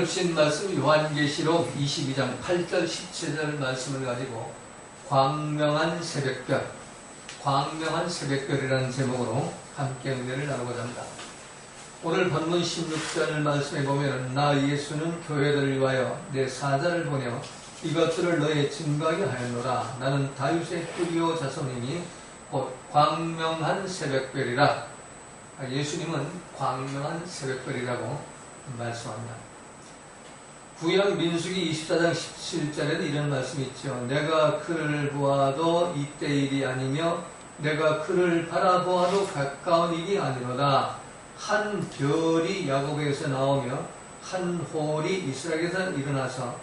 오늘 주신 말씀 요한계시록 22장 8절 17절 말씀을 가지고 광명한 새벽별, 광명한 새벽별이라는 제목으로 함께 은혜를 나누고자 합니다. 오늘 본문 16절 말씀에 보면 나 예수는 교회들을 위하여 내 사자를 보내어 이것들을 너의 증거하게 하였노라. 나는 다윗의 뿌리오 자손이니 곧 광명한 새벽별이라. 예수님은 광명한 새벽별이라고 말씀합니다. 구약 민수기 24장 17절에는 이런 말씀이 있죠. 내가 그를 보아도 이때 일이 아니며 내가 그를 바라보아도 가까운 일이 아니로다. 한 별이 야곱에게서 나오며 한 홀이 이스라엘에서 일어나서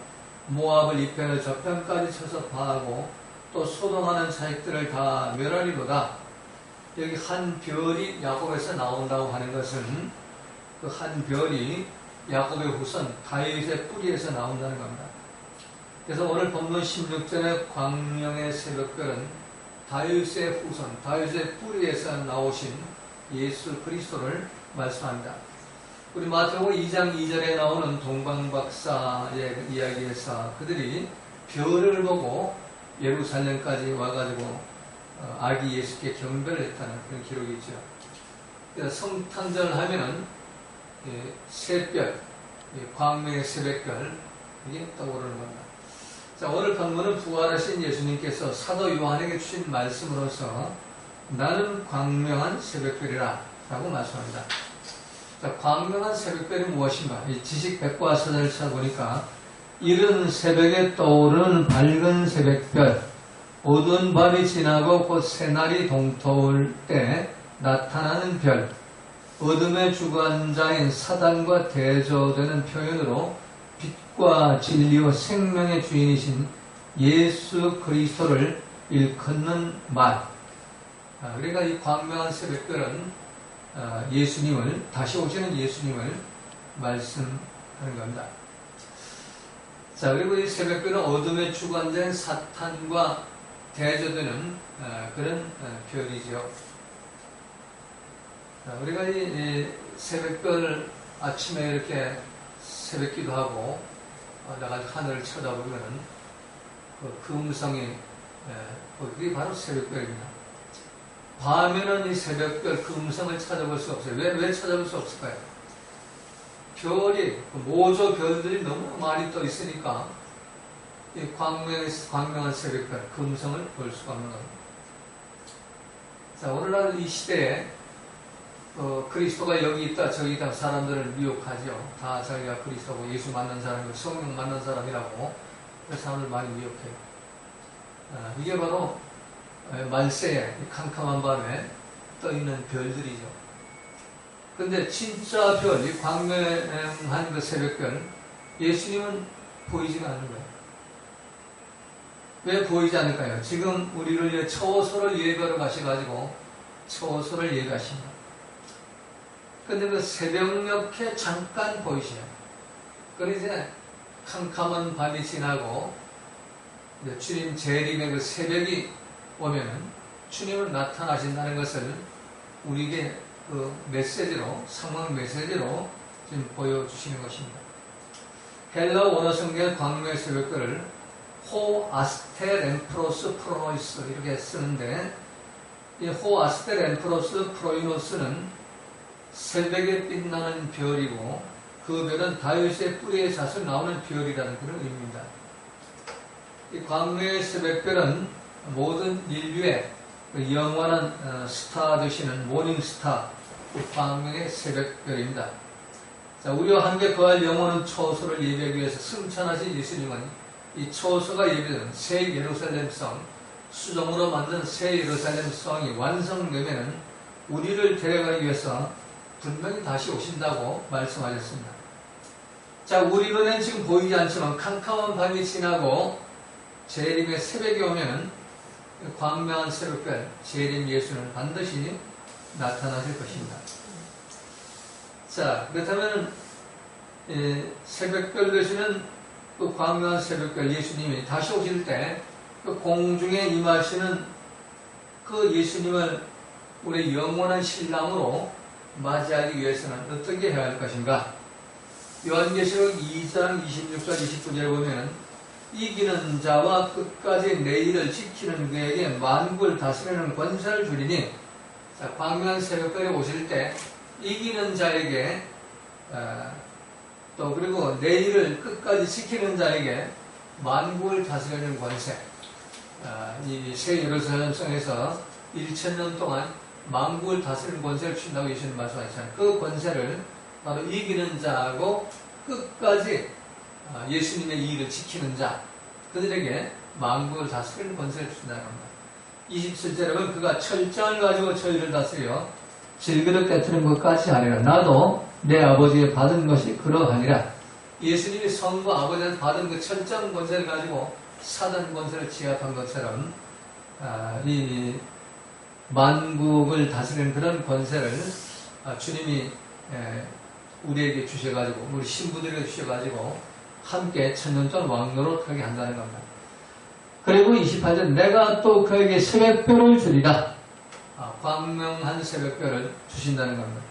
모압을 이 편을 저편까지 쳐서 파하고 또 소동하는 자식들을 다 멸하리로다. 여기 한 별이 야곱에서 나온다고 하는 것은 그 한 별이 야곱의 후손 다윗의 뿌리에서 나온다는 겁니다. 그래서 오늘 본문 16절의 광명의 새벽별은 다윗의 후손, 다윗의 뿌리에서 나오신 예수 그리스도를 말씀합니다. 우리 마태복음 2장 2절에 나오는 동방박사의 이야기에서 그들이 별을 보고 예루살렘까지 와가지고 아기 예수께 경배를 했다는 그런 기록이 있죠. 그래서 성탄절 하면은 새별, 광명의 새벽별, 이게 떠오르는 겁니다. 자, 오늘 본문은 부활하신 예수님께서 사도 요한에게 주신 말씀으로서 나는 광명한 새벽별이라 라고 말씀합니다. 자, 광명한 새벽별이 무엇인가? 이 지식 백과사전을 찾아보니까 이른 새벽에 떠오르는 밝은 새벽별, 어두운 밤이 지나고 곧 새날이 동토할 때 나타나는 별, 어둠의 주관자인 사단과 대조되는 표현으로 빛과 진리와 생명의 주인이신 예수 그리스도를 일컫는 말. 그러니까 이 광명한 새벽별은 예수님을, 다시 오시는 예수님을 말씀하는 겁니다. 자, 그리고 이 새벽별은 어둠의 주관자인 사탄과 대조되는 그런 별이죠. 우리가 이 새벽별 아침에 이렇게 새벽기도 하고 나가 하늘을 쳐다보면은 그 음성이 그게 바로 새벽별입니다. 밤에는 이 새벽별 그 음성을 찾아볼 수 없어요. 왜 찾아볼 수 없을까요? 별이 모조 별들이 너무 많이 떠 있으니까 이 광명한 새벽별 그 음성을 볼 수가 없는 겁니다. 자, 오늘날 이 시대에 그리스도가 여기 있다 저기 있다 사람들을 미혹하죠. 다 자기가 그리스도고 예수 만난 사람이고 성령 만난 사람이라고 사람을 많이 미혹해요. 이게 바로 말세에 캄캄한 밤에 떠있는 별들이죠. 근데 진짜 별, 이 광명한 그 새벽별, 예수님은 보이지가 않는 거예요. 왜 보이지 않을까요? 지금 우리를 위해 처소를 예배하러 가셔가지고 처소를 예배하십니다. 근데 그 새벽녘에 잠깐 보이셔요. 그래서 이제 캄캄한 밤이 지나고 이제 주님 재림의 그 새벽이 오면은 주님은 나타나신다는 것을 우리에게 그 메시지로, 상황 메시지로 지금 보여주시는 것입니다. 헬라 원어 성경의 광명의 새벽별을 호 아스테 렘프로스 프로노이스 이렇게 쓰는데 이 호 아스테 렘프로스 프로이노스는 새벽에 빛나는 별이고 그 별은 다윗의 뿌리에 자서 나오는 별이라는 그런 의미입니다. 이 광명의 새벽별은 모든 인류의 영원한 스타 되시는 모닝스타, 광명의 새벽별입니다. 자, 우리와 함께 거할 영원한 처소를 예배하기 위해서 승천하신 예수님은 이 처소가 예배되는 새 예루살렘 성, 수정으로 만든 새 예루살렘 성이 완성되면은 우리를 데려가기 위해서 분명히 다시 오신다고 말씀하셨습니다. 자, 우리 눈엔 지금 보이지 않지만 캄캄한 밤이 지나고 재림의 새벽이 오면은 광명한 새벽별, 재림 예수는 반드시 나타나실 것입니다. 자, 그렇다면 새벽별 되시는 그 광명한 새벽별 예수님이 다시 오실 때 그 공중에 임하시는 그 예수님을 우리 영원한 신랑으로 맞이하기 위해서는 어떻게 해야 할 것인가? 요한계시록 2장 26절 29절에 보면 이기는 자와 끝까지 내 일을 지키는 그에게 만국을 다스리는 권세를 주리니, 자, 광명한 새벽별에 오실 때 이기는 자에게 또 그리고 내 일을 끝까지 지키는 자에게 만국을 다스리는 권세, 이 새 예루살렘 성에서 1000년 동안 만국을 다스리는 권세를 주신다고 예수님 말씀하셨잖아요. 그 권세를 바로 이기는 자하고 끝까지 예수님의 일을 지키는 자, 그들에게 만국을 다스리는 권세를 주신다는 겁니다. 27절에 보면 그가 철장을 가지고 저희를 다스려 질그릇 깨트는 것까지 하리라. 나도 내 아버지의 받은 것이 그러하니라. 예수님이 성부 아버지한테 받은 그 철장 권세를 가지고 사단 권세를 제압한 것처럼 이 만국을 다스리는 그런 권세를 주님이 우리에게 주셔가지고, 우리 신부들에게 주셔가지고 함께 천년동안 왕노릇하게 한다는 겁니다. 그리고 28절 내가 또 그에게 새벽별을 주리라. 광명한 새벽별을 주신다는 겁니다.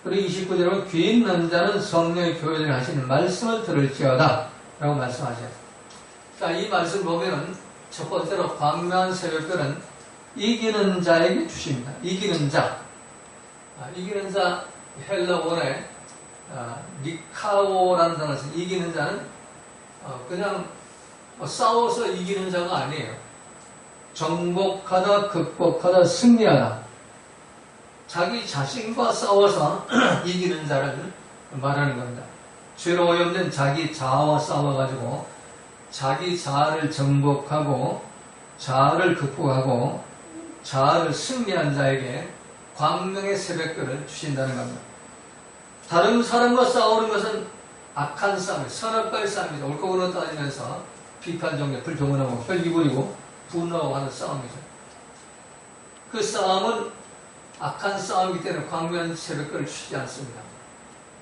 그리고 29절은 귀 있는 자는 성령의 교회를 하시는 말씀을 들을지어다 라고 말씀하셔요. 자, 이 말씀 보면은 첫 번째로 광명한 새벽별은 이기는 자에게 주십니다. 이기는 자. 이기는 자, 헬라어에 니카오라는 단어를 써요. 이기는 자는 그냥 싸워서 이기는 자가 아니에요. 정복하다, 극복하다, 승리하다. 자기 자신과 싸워서 이기는 자를 말하는 겁니다. 죄로 오염된 자기 자아와 싸워가지고 자기 자아를 정복하고 자아를 극복하고 자아를 승리한 자에게 광명의 새벽별을 주신다는 겁니다. 다른 사람과 싸우는 것은 악한 싸움이에요. 선악과의 싸움이죠. 옳고 그르고 따지면서 비판 정죄, 불평원하고 혈기 부리고 분노하고 하는 싸움이죠. 그 싸움은 악한 싸움이기 때문에 광명한 새벽별을 주시지 않습니다.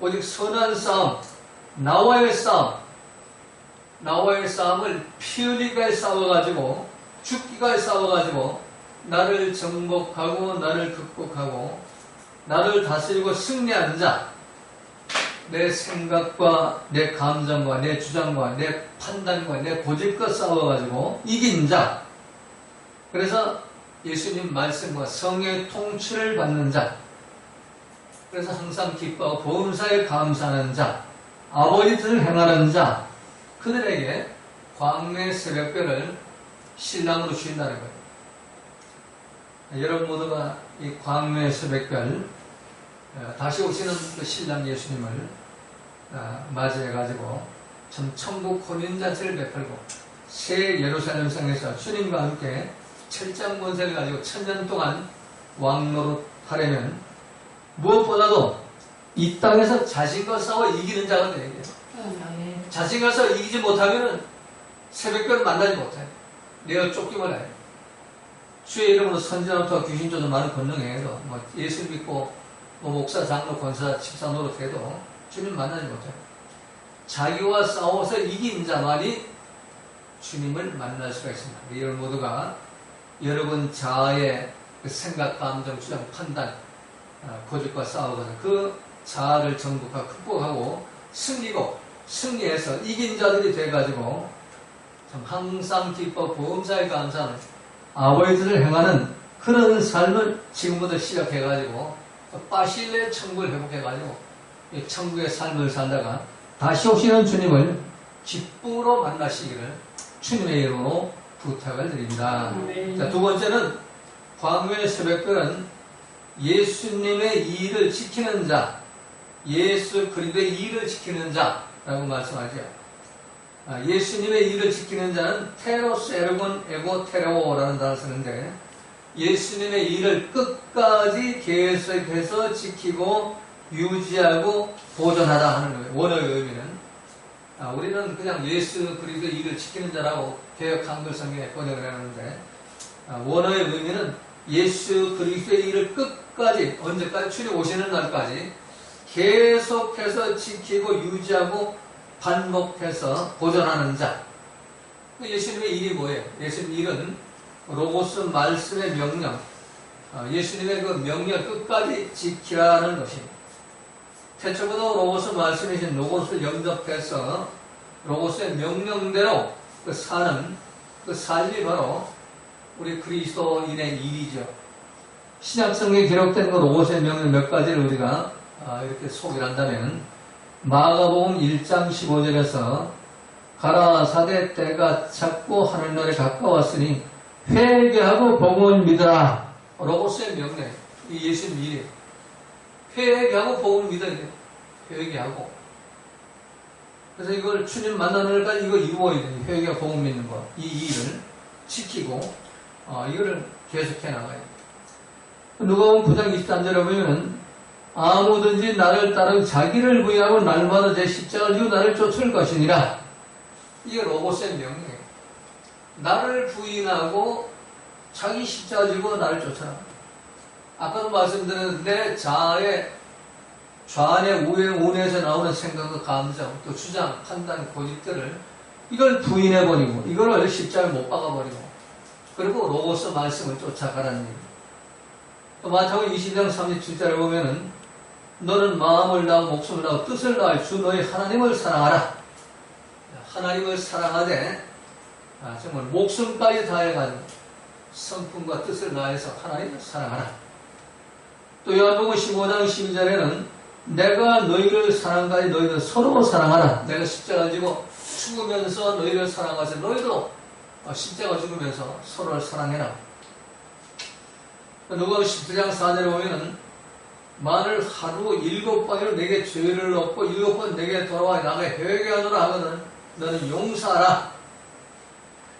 오직 선한 싸움, 나와의 싸움, 나와의 싸움을 피 흘리게 싸워가지고 죽기가 싸워가지고 나를 정복하고 나를 극복하고 나를 다스리고 승리하는 자, 내 생각과 내 감정과 내 주장과 내 판단과 내 고집과 싸워가지고 이긴 자, 그래서 예수님 말씀과 성의 통치를 받는 자, 그래서 항상 기뻐하고 보험사에 감사하는 자, 아버지 뜻을 행하는 자, 그들에게 광명의 새벽별을 신랑으로 주신다는 거예요. 여러분 모두가 이 광명의 새벽별, 다시 오시는 그 신랑 예수님을 맞이해가지고 참 천국 혼인잔치를 베풀고 새 예루살렘 성에서 주님과 함께 철장 권세를 가지고 천년 동안 왕노릇 하려면 무엇보다도 이 땅에서 자신과 싸워 이기는 자가 되어야 돼요. 자신과 싸워 이기지 못하면 새벽별 만나지 못해요. 내가 쫓기만 해요. 주의 이름으로 선지자부터 귀신 쫓는 많은 권능해도 예수 믿고 목사, 장로, 권사, 집사 노릇해도 주님 만나지 못해요. 자기와 싸워서 이긴 자만이 주님을 만날 수가 있습니다. 여러분 모두가 여러분 자아의 그 생각, 감정, 주장, 판단, 고집과 싸우거나 그 자아를 정복하고 극복하고 승리해서 이긴 자들이 돼가지고 참 항상 기뻐 보험사에 감사하는 아버지 뜻을 행하는 그런 삶을 지금부터 시작해가지고 빠실레 천국을 회복해가지고 이 천국의 삶을 살다가 다시 오시는 주님을 기쁨으로 만나시기를 주님의 이름으로 부탁을 드립니다. 자, 두 번째는 광명의 새벽별은 예수님의 일을 지키는 자, 예수 그리스도의 일을 지키는 자라고 말씀하죠. 예수님의 일을 지키는 자는 테로스 에르곤 에고 테로라는 단어를 쓰는데 예수님의 일을 끝까지 계속해서 지키고 유지하고 보존하다 하는 거예요. 원어의 의미는 우리는 그냥 예수 그리스도의 일을 지키는 자라고 개역 한글 성경에 번역을 하는데 원어의 의미는 예수 그리스도의 일을 끝까지 언제까지 주님 오시는 날까지 계속해서 지키고 유지하고 반복해서 보존하는 자. 예수님의 일이 뭐예요? 예수님의 일은 로고스 말씀의 명령, 예수님의 그 명령 끝까지 지키라는 것입니다. 태초부터 로고스 말씀이신 로고스를 영접해서 로고스의 명령대로 사는 그 삶이 바로 우리 그리스도인의 일이죠. 신약성경에 기록된 그 로고스의 명령 몇 가지를 우리가 이렇게 소개를 한다면, 마가복음 1장 15절에서 가라사대 때가 찼고 하늘나라에 가까웠으니 회개하고 복음을 믿으라. 로고스의 명령, 이 예수님 일이에요. 회개하고 복음을 믿어야 돼요. 회개하고. 그래서 이걸 주님 만나는 날까지 이거 이루어야 돼요. 회개하고 복음 믿는 거. 이 일을 지키고 이거를 계속해 나가야 돼요. 누가복음 9장 23절에 보면 아무든지 나를 따르고 자기를 부인하고 날마다 제 십자가를 지고 나를 쫓을 것이니라. 이게 로고스의 명령이에요. 나를 부인하고 자기 십자가 지고 나를 쫓아라. 아까도 말씀드린 내 자아의 좌뇌, 우뇌, 우뇌에서 나오는 생각과 감정, 또 주장, 판단, 고집들을 이걸 부인해버리고 이걸 십자가에 못 박아버리고 그리고 로고스 말씀을 쫓아가라는 얘기입니다. 또 마태복음 20장 37절에 보면은 너는 마음을 다하고 목숨을 다하고 뜻을 다하여 주 너희 하나님을 사랑하라. 하나님을 사랑하되 정말 목숨까지 다해가지고 성품과 뜻을 다해서 하나님을 사랑하라. 또 요한복음 15장 12절에는 내가 너희를 사랑하니 너희들 서로 사랑하라. 내가 십자가 지고 죽으면서 너희를 사랑하세 너희도 십자가 죽으면서 서로를 사랑해라. 누가복음 19장 4절에 보면은 만일 하루 7번이나 내게 죄를 얻고 7번 내게 돌아와 나가 회개하노라 하거든 너는 용서하라.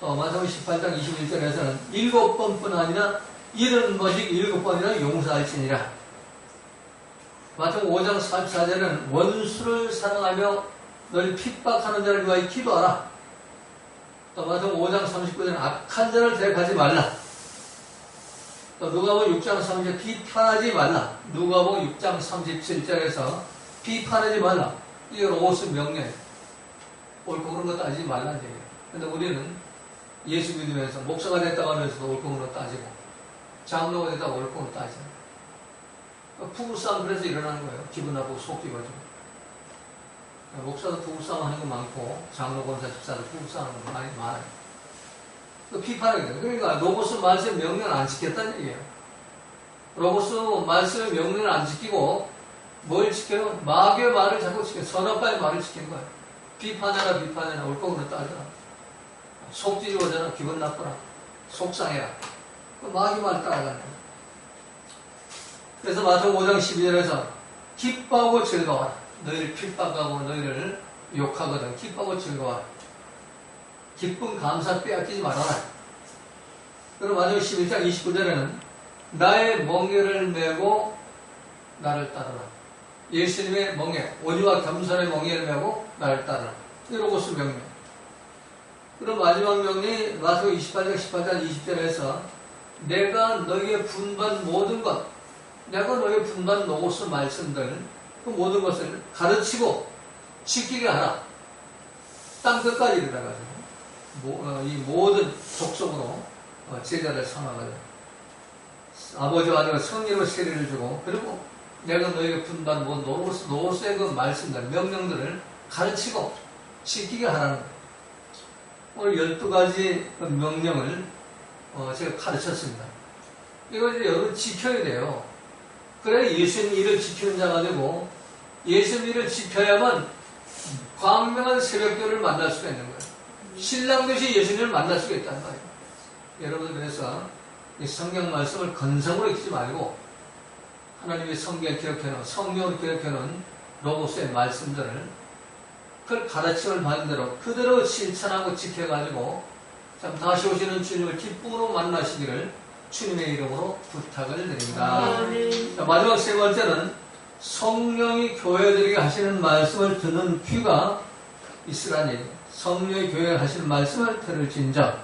또 마태복음 18장 21절에서는 7번뿐 아니라 70번씩 7번이나 용서할지니라. 마태복음 5장 44절에는 원수를 사랑하며 너를 핍박하는 자를 위하여 기도하라. 또 마태복음 5장 39절에는 악한 자를 대적하지 말라. 또 누가복음 6장 3절 비판하지 말라. 누가복음 6장 37절에서 비판하지 말라. 이게 로고스 명령. 옳고 그런 거 따지지 말라는 얘기예요. 근데 우리는 예수 믿으면서 목사가 됐다고 하면서도 옳고 그런 거 따지고 장로가 됐다고 옳고 그런 거 따지고 부부싸움 그래서 일어나는 거예요. 기분 나쁘고 속 끼가지고. 목사도 부부싸움 하는 거 많고 장로 권사 집사도 부부싸움 하는 거 많이 많아요. 비판하게 돼요. 그러니까 로고스 말씀 명령을 안 지켰다는 얘기예요. 로고스 말씀 명령을 안 지키고 뭘 지켜요? 마귀의 말을 자꾸 지켜요. 선악과의 말을 지킨 거예요. 비판해라 비판해라 옳고 그런 따져라. 속 뒤집어져라 기분 나쁘라 속상해라. 마귀 말 따라가는 거예요. 그래서 마태복음 5장 12절에서 기뻐하고 즐거워라. 너희를 핍박하고 너희를 욕하거든 기뻐하고 즐거워라. 기쁨 감사 빼앗기지 말아라. 그리고 마태복음 11장 29절에는 나의 멍에를 메고 나를 따르라. 예수님의 멍에 온유와 겸손의 멍에를 메고 나를 따르라. 이 로고스 명령. 그리고 마지막 명령이 마태복음 28장 18장 20절에서 내가 너희의 분반 모든 것 내가 너희의 분반 로고스 말씀들 그 모든 것을 가르치고 지키게 하라. 땅 끝까지 이르러가지고 이 모든 족속으로 제자를 삼아가지고 아버지와 아들과 성령으로 세례를 주고 그리고 내가 너희에게 분반 노로스의 그 말씀들 명령들을 가르치고 지키게 하라는 거예요. 오늘 12가지 명령을 제가 가르쳤습니다. 이걸 이제 여러분 지켜야 돼요. 그래 예수님 일을 지키는 자가 되고 예수님 일을 지켜야만 광명한 새벽교를 만날 수가 있는 거예요. 신랑 되시 예수님을 만날 수가 있다는 거예요. 여러분 그래서 이 성경 말씀을 건성으로 읽지 말고 하나님의 성경에 기록해놓은 성경을 기록해놓은 로고스의 말씀들을 그걸 가르침을 받은 대로 그대로 실천하고 지켜가지고 참 다시 오시는 주님을 기쁨으로 만나시기를 주님의 이름으로 부탁을 드립니다. 자, 마지막 세 번째는 성령이 교회들에게 하시는 말씀을 듣는 귀가 있으라는 얘기예요. 성령이 교회에 하시는 말씀을 들을진저.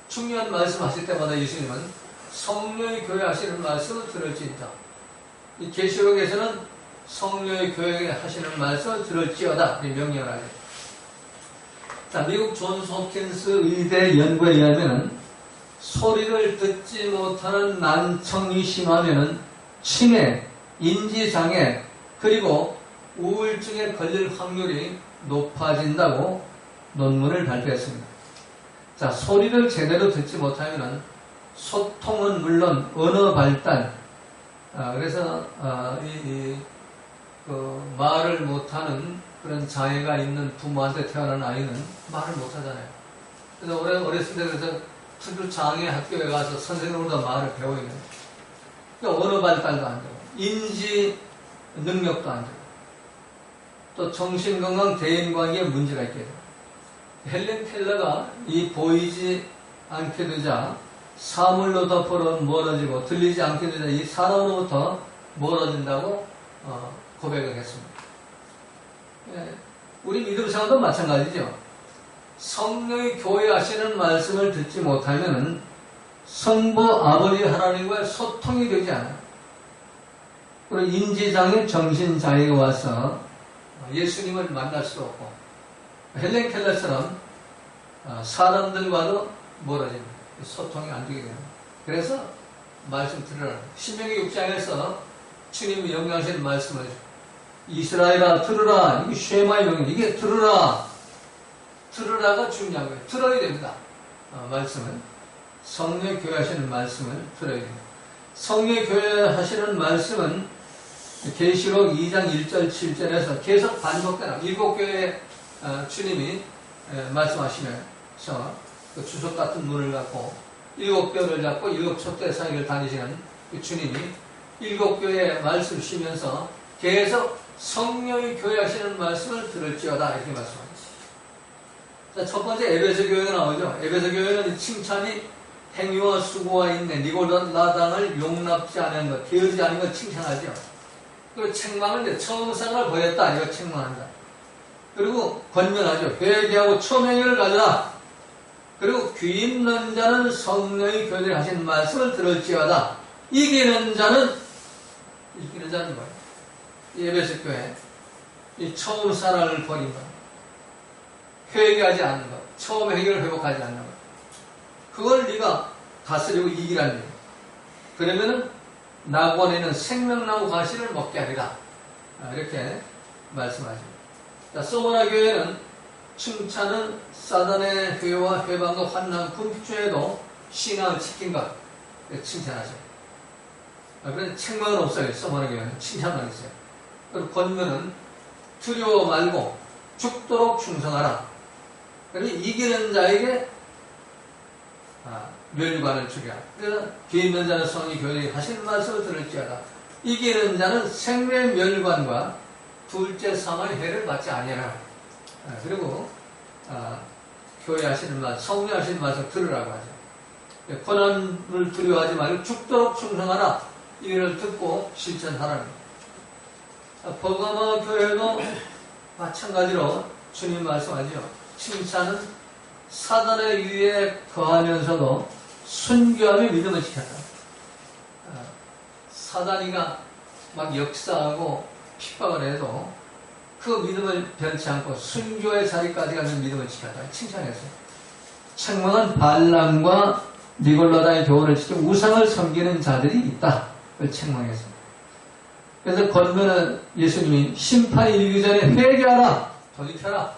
중요한 말씀 하실 때마다 예수님은 성령이 교회에 하시는 말씀을 들을진저. 이 계시록에서는 성령이 교회에 하시는 말씀을 들을지어다. 이 명령을 하죠. 자, 미국 존스 홉킨스 의대 연구에 의하면 소리를 듣지 못하는 난청이 심하면은 치매, 인지장애, 그리고 우울증에 걸릴 확률이 높아진다고 논문을 발표했습니다. 자, 소리를 제대로 듣지 못하면 소통은 물론 언어 발달, 그래서 말을 못하는 그런 장애가 있는 부모한테 태어난 아이는 말을 못하잖아요. 그래서 어렸을 때 그래서 특수 장애 학교에 가서 선생님으로부터 말을 배워야 돼요. 그러니까 언어 발달도 안 되고 인지 능력도 안 되고 또 정신건강 대인관계에 문제가 있게 돼요. 헬렌 켈러가 이 보이지 않게 되자 사물로부터 멀어지고 들리지 않게 되자 이 사람으로부터 멀어진다고 고백을 했습니다. 우리 믿음 생활도 마찬가지죠. 성령이 교회하시는 말씀을 듣지 못하면 성부 아버지 하나님과의 소통이 되지 않아요. 그리고 인지장애, 정신장애가 와서 예수님을 만날 수도 없고 헬렌 켈러처럼 사람들과도 멀어집니다. 소통이 안 되게 됩니다. 그래서 말씀 들으라. 신명기 6장에서 주님이 명령하시는 말씀을 이스라엘아 들으라. 이게 쉐마의 명령. 이게 들으라. 들으라가 중요한 거예요. 들어야 됩니다. 말씀은 성령 교회하시는 말씀을 들어야 됩니다. 성령 교회하시는 말씀은 계시록 2장 1절 7절에서 계속 반복되는 일곱 교회에 주님이 말씀하시면서 그 주석 같은 문을 갖고 일곱 교회를 잡고 일곱 촛대 사이를 다니시는 그 주님이 일곱 교회에 말씀을 쉬면서 계속 성령이 교회하시는 말씀을 들을지어다 이렇게 말씀합니다. 자, 첫 번째 에베소 교회가 나오죠. 에베소 교회는 칭찬이 행위와 수고와 인내, 니골라당을 용납지 않은 것, 게으르지 않은 것 칭찬하죠. 그리고 책망을 처음상을 보였다 이거 책망한다. 그리고 권면하죠. 회개하고 처음행위를 가져라. 그리고 귀 있는 자는 성령이 교제하신 말씀을 들을지어다. 이기는 자는 뭐예요? 에베소 교회 이 처음 사랑을 버린 것, 회개하지 않는 것, 처음 행위를 회복하지 않는 것, 그걸 네가 다스리고 이기라는 거예요. 그러면은 낙원에는 생명나무 가시를 먹게 하리라. 이렇게 말씀하십니다. 자, 소모나 교회는 칭찬은 사단의 회와 회방과 환난, 군피초에도 신앙을 지킨 것 칭찬하죠. 그래서 책망은 없어요. 소모나 교회는 칭찬만 있어요. 그리고 권면은 두려워 말고 죽도록 충성하라. 그리고 이기는 자에게 멸관을 주랴. 그래서 귀 있는 자는 성이 교회에 하시는 말씀을 들을지어다. 이기는 자는 생명의 멸관과 둘째 상의 해를 받지 아니하라. 그리고 교회 하시는 말, 성령 하시는 말씀 들으라고 하죠. 고난을 두려워하지 말고 죽도록 충성하라. 이를 듣고 실천하라는 거예요. 버가마 교회도 마찬가지로 주님 말씀하죠. 칭찬은 사단의 위에 거하면서도 순교하며 믿음을 지켰다. 사단이가 막 역사하고 핍박을 해도 그 믿음을 변치 않고 순교의 자리까지 가는 믿음을 지켰다. 칭찬했어요. 책망은 발람과 니골라다의 교훈을 지켜 우상을 섬기는 자들이 있다. 그걸 책망했습니다. 그래서 권면은 예수님이 심판이 이르기 전에 회개하라. 돌이켜라.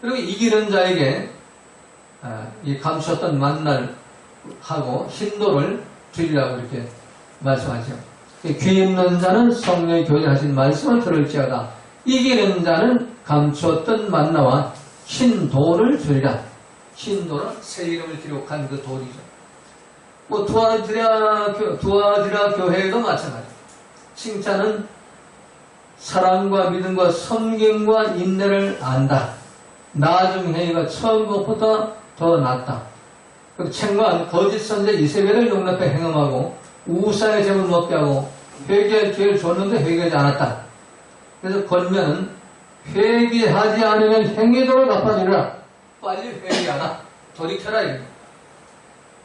그리고 이기는 자에게 이 감추었던 만날 하고 hin도를 주리라고 이렇게 말씀하죠. 귀 있는 자는 성령의 교제하신 말씀을 들을지어다. 이기는 자는 감추었던 만나와 흰돌을 주리라. 흰돌은 새 이름을 기록한 그 돌이죠. 뭐 두아디라 교회도 마찬가지. 칭찬은 사랑과 믿음과 섬김과 인내를 안다. 나중 행위가 처음 것보다 더 낫다. 그리고 책망은 거짓 선제 이세벨을 용납해 행함하고 우상의 재물 먹게 하고 회개할 기회를 줬는데 회개하지 않았다. 그래서 권면은 회개하지 않으면 행위도를 갚아주라. 빨리 회개하라. 돌이켜라. 이거.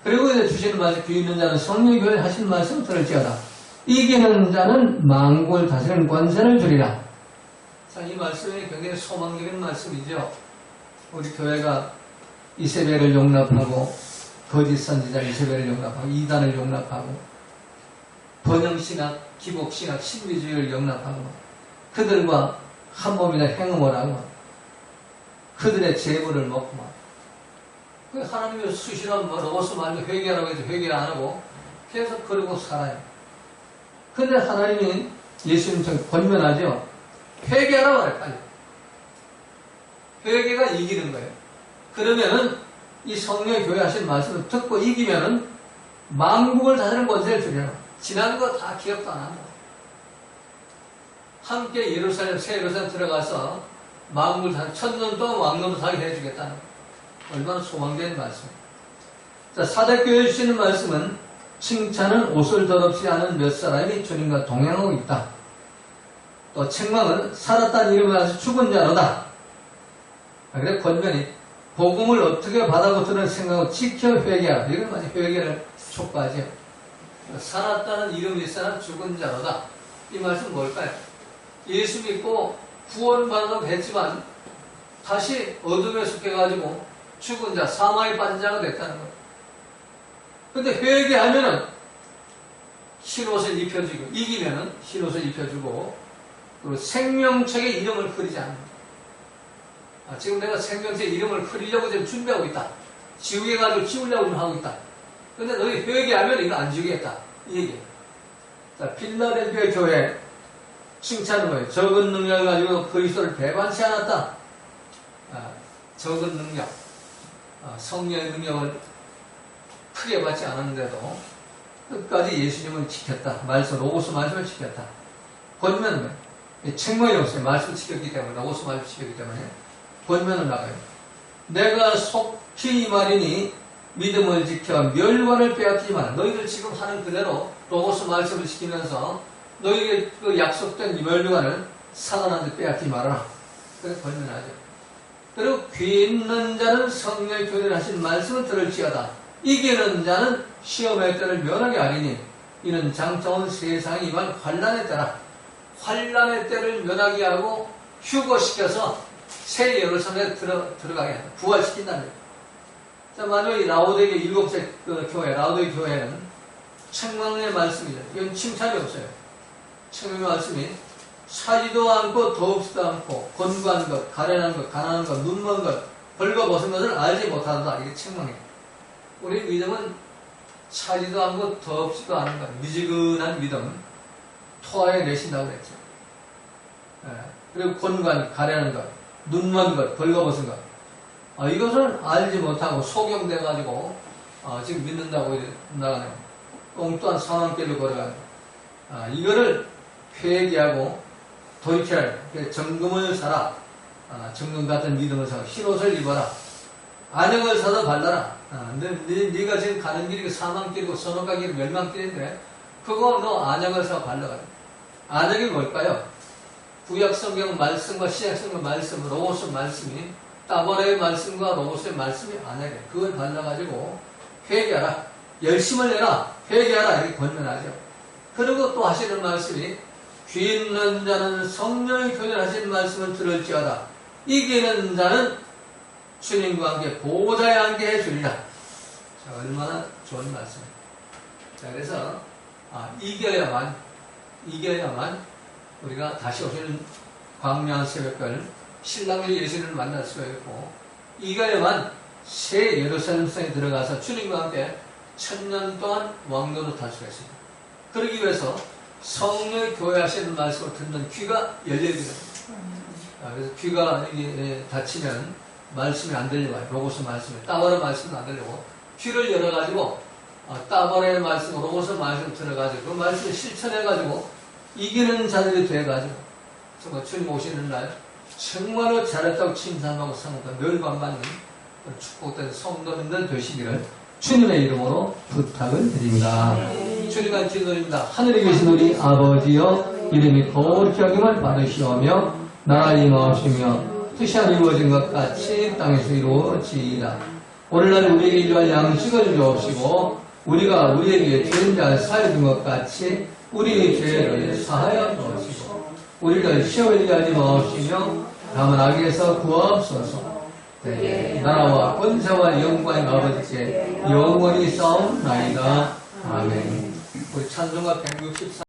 그리고 이제 주시는 말씀, 귀 있는 자는 성령 교회 하신 말씀 들을지어다. 이기는 자는 만국을 다스리는 권세를 주리라. 자, 이 말씀이 굉장히 소망적인 말씀이죠. 우리 교회가 이세벨을 용납하고 거짓 선지자 이세벨을 용납하고 이단을 용납하고 번영신학, 기복신학, 신비주의를 용납하고 그들과 한 몸이나 행음을 하고 그들의 재물을 먹고 하나님의 수시로 로봇을 말고 회개하라고 해도 회개 안 하고 계속 그러고 살아요. 근데 하나님이 예수님처럼 권면하죠. 회개하라고 해요. 빨리. 회개가 이기는 거예요. 그러면은 이 성령의 교회 하신 말씀을 듣고 이기면은 만국을 다스리는 권세를 주려나. 지난 거 다 기억도 안 한다. 함께 예루살렘, 새 예루살렘 들어가서 만국을 다스리는 천년 동안 왕노로 살게 해주겠다는 거. 얼마나 소망된 말씀이에요. 자, 사대교회에 주시는 말씀은 칭찬은 옷을 더럽지 않은 몇 사람이 주님과 동행하고 있다. 또 책망은 살았다는 이름을 가서 죽은 자로다. 그래 권면이 복음을 어떻게 받아보는 생각을 지켜 회개하라. 이건 마치 회개를 촉구하죠. 살았다는 이름이 있어야 죽은 자로다. 이 말씀은 뭘까요? 예수 믿고 구원받아도 했지만 다시 어둠에 속해가지고 죽은 자, 사망에 빠진 자가 됐다는 거예요. 근데 회개하면은 흰옷을 입혀주고, 이기면은 흰옷을 입혀주고, 그리고 생명책의 이름을 흐리지 않는다. 지금 내가 생명책의 이름을 흐리려고 지금 준비하고 있다. 지우개 가지고 지우려고 좀 하고 있다. 근데 너희 회개하면 이거 안 지우겠다. 이 얘기예요. 자, 필라델피아 교회 칭찬은 뭐예요? 적은 능력을 가지고 그리스도를 배반치 않았다. 적은 능력, 성령의 능력을 크게 받지 않았는데도 끝까지 예수님을 지켰다. 말씀, 로고스 말씀을 지켰다. 권면은 책망이 없어요. 말씀을 지켰기 때문에, 로고스 말씀을 지켰기 때문에 권면을 나가요. 내가 속히 이 말이니 믿음을 지켜 멸관을 빼앗기지 마라. 너희들 지금 하는 그대로 로고스 말씀을 지키면서 너희에게 그 약속된 이 멸관을 사단한테 빼앗기지 말아라. 그래서 권면하죠. 그리고 귀 있는 자는 성령의 교훈을 하신 말씀을 들을지어다. 이기는 자는 시험의 때를 면하게 하리니 이는 장차온 세상에 임한 환난의 때라. 환난의 때를 면하게 하고 휴거시켜서 새 예루살렘에 들어가게 한다. 부활시킨다는 거예요. 자, 마지막에 라오디게 일곱째 교회, 라오디게 교회는 책망의 말씀이죠. 이건 칭찬이 없어요. 책망의 말씀이 차지도 않고 더웁지도 않고 권고한 것, 가련한 것, 가난한 것, 눈먼 것, 벌거벗은 것을 알지 못하다. 이게 책망이에요. 우리 믿음은 차지도 않고 더웁지도 않은 것, 미지근한 믿음, 토하에 내신다고 그랬죠. 그리고 권고한, 가련한 것, 눈먼 것, 벌거벗은 것. 이것을 알지 못하고 속용돼가지고 지금 믿는다고 나가네요. 엉뚱한 상황길로 걸어가요. 이거를 회개하고 돌이켜라. 정금을 사라. 정금 같은 믿음을 사고 흰옷을 입어라. 안역을 사서 발라라. 네가 지금 가는 길이 사망길이고 선악과 길이 멸망길인데 그거 너 안역을 사서 발라라. 안역이 뭘까요? 구약 성경 말씀과 신약 성경 말씀, 로고스 말씀이 따버레의 말씀과 로고스의 말씀이 안역이에요. 그걸 발라가지고 회개하라. 열심을 내라. 회개하라. 이렇게 권면하죠. 그리고 또 하시는 말씀이 귀 있는 자는 성령의 교훈하신 말씀을 들을지어다. 이기는 자는 주님과 함께 보좌에 앉게 해주리라. 자, 얼마나 좋은 말씀이에요. 자, 그래서 이겨야만 우리가 다시 오시는 광명한 새벽별 신랑의 예수님을 만날 수가 있고, 이겨야만 새 예루살렘 성에 들어가서 주님과 함께 1000년 동안 왕노로 탈 수가 있습니다. 그러기 위해서 성령의 교회 하시는 말씀을 듣는 귀가 열려야 됩니다. 그래서 귀가 닫히면 말씀이 안 들려와요. 로고스 말씀이. 따버레 말씀은 안 들려고 귀를 열어가지고 따버레 말씀, 로고스 말씀 들어가지고 그 말씀을 실천해가지고 이기는 자들이 돼가지고 정말 주님 오시는 날 정말로 잘했다고 칭찬하고 성공한 멸관받는 축복된 성도님들 되시기를 주님의 이름으로 부탁을 드립니다. 주님의 기도입니다. 하늘에 계신 우리 아버지여, 이름이 거룩히 여김을 받으시오며 나라가 임하시며 뜻이 이루어진 것 같이 땅에서 이루어지이다. 오늘날 우리에게 일용할 양식을 주옵시고 우리가 우리에게 죄인 자를 사하여 준 것 같이 우리의 죄를 사하여 주옵시고 우리를 시험에 들게 하지 마옵시며 다만 악에서 구하옵소서. 나라와 권세와 영광의 아버지께 영원히 싸움나이다. 아멘. 우리 찬송가 164